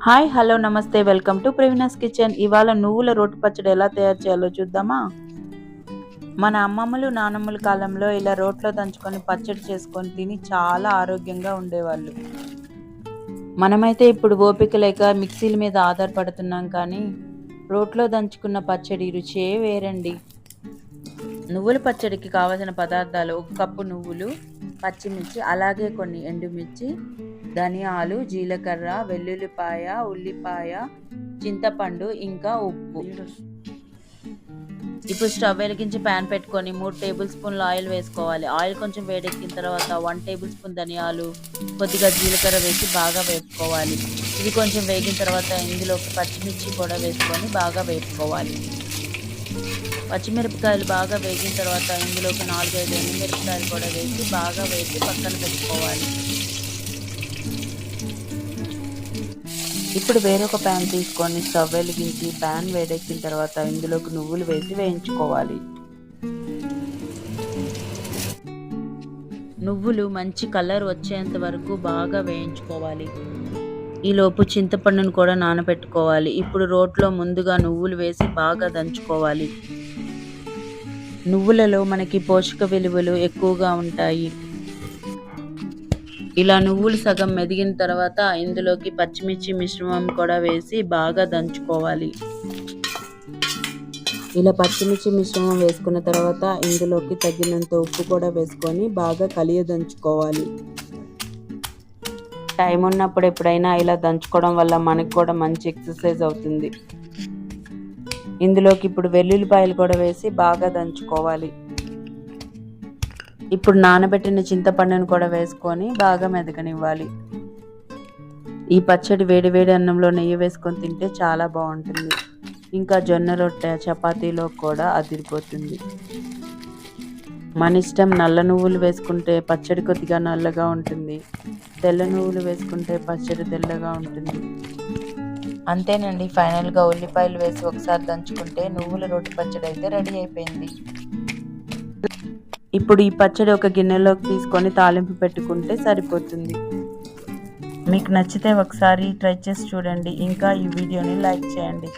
Hi hello నమస్తే welcome to Praveena's kitchen. ఇవాళ నువ్వుల రోటి పచ్చడి ఎలా తయారు చేయాలో చూద్దామా. మన అమ్మమ్మలు నానమ్మల కాలంలో ఇలా రోట్లో దంచుకొని పచ్చడి చేసుకొని తిని చాలా ఆరోగ్యంగా ఉండేవాళ్ళు. మనమైతే ఇప్పుడు ఓపిక లేక మిక్సీల మీద ఆధారపడుతున్నాం, కానీ రోట్లో దంచుకున్న పచ్చడి రుచే వేరండి. నువ్వుల పచ్చడికి కావలసిన పదార్థాలు: 1 కప్పు నువ్వులు, పచ్చిమిర్చి, అలాగే కొన్ని ఎండుమిర్చి, ధనియాలు, జీలకర్ర, వెల్లుల్లిపాయ, ఉల్లిపాయ, చింతపండు, ఇంకా ఉప్పు. ఇప్పుడు స్టవ్ వెలిగించి ప్యాన్ పెట్టుకొని 3 టేబుల్ స్పూన్ల ఆయిల్ వేసుకోవాలి. ఆయిల్ కొంచెం వేడెక్కిన తర్వాత 1 టేబుల్ స్పూన్ ధనియాలు, కొద్దిగా జీలకర్ర వేసి బాగా వేపుకోవాలి. ఇది కొంచెం వేగిన తర్వాత ఇందులోకి పచ్చిమిర్చి కూడా వేసుకొని బాగా వేపుకోవాలి. పచ్చిమిరపకాయలు బాగా వేగిన తర్వాత ఇందులోకి 4-5 ఎండుమిరపకాయలు కూడా వేసి బాగా వేసి పక్కన పెట్టుకోవాలి. ఇప్పుడు వేరొక ప్యాన్ తీసుకొని స్టవ్ వెలిగించి ప్యాన్ వేడెక్కిన తర్వాత ఇందులోకి నువ్వులు వేసి వేయించుకోవాలి. నువ్వులు మంచి కలర్ వచ్చేంత వరకు బాగా వేయించుకోవాలి. ఈలోపు చింతపండును కూడా నానబెట్టుకోవాలి. ఇప్పుడు రోట్లో ముందుగా నువ్వులు వేసి బాగా దంచుకోవాలి. నువ్వులలో మనకి పోషక విలువలు ఎక్కువగా ఉంటాయి. ఇలా నువ్వులు సగం మెదిగిన తర్వాత ఇందులోకి పచ్చిమిర్చి మిశ్రమం కూడా వేసి బాగా దంచుకోవాలి. ఇలా పచ్చిమిర్చి మిశ్రమం వేసుకున్న తర్వాత ఇందులోకి తగినంత ఉప్పు కూడా వేసుకొని బాగా కలియదంచుకోవాలి. టైం ఉన్నప్పుడు ఎప్పుడైనా ఇలా దంచుకోవడం వల్ల మనకు కూడా మంచి ఎక్సర్సైజ్ అవుతుంది. ఇందులోకి ఇప్పుడు వెల్లుల్లిపాయలు కూడా వేసి బాగా దంచుకోవాలి. ఇప్పుడు నానబెట్టిన చింతపండును కూడా వేసుకొని బాగా మెదగనివ్వాలి. ఈ పచ్చడి వేడి వేడి అన్నంలో నెయ్యి వేసుకొని తింటే చాలా బాగుంటుంది. ఇంకా జొన్న రొట్టె, చపాతీలో కూడా అదిరిపోతుంది. మన ఇష్టం. నల్ల నువ్వులు వేసుకుంటే పచ్చడి కొద్దిగా నల్లగా ఉంటుంది, తెల్ల నువ్వులు వేసుకుంటే పచ్చడి తెల్లగా ఉంటుంది. అంతేనండి, ఫైనల్గా ఉల్లిపాయలు వేసి ఒకసారి దంచుకుంటే నువ్వుల రోటి పచ్చడి అయితే రెడీ అయిపోయింది. ఇప్పుడు ఈ పచ్చడి ఒక గిన్నెలోకి తీసుకొని తాలింపు పెట్టుకుంటే సరిపోతుంది. మీకు నచ్చితే ఒకసారి ట్రై చేసి చూడండి. ఇంకా ఈ వీడియోని లైక్ చేయండి.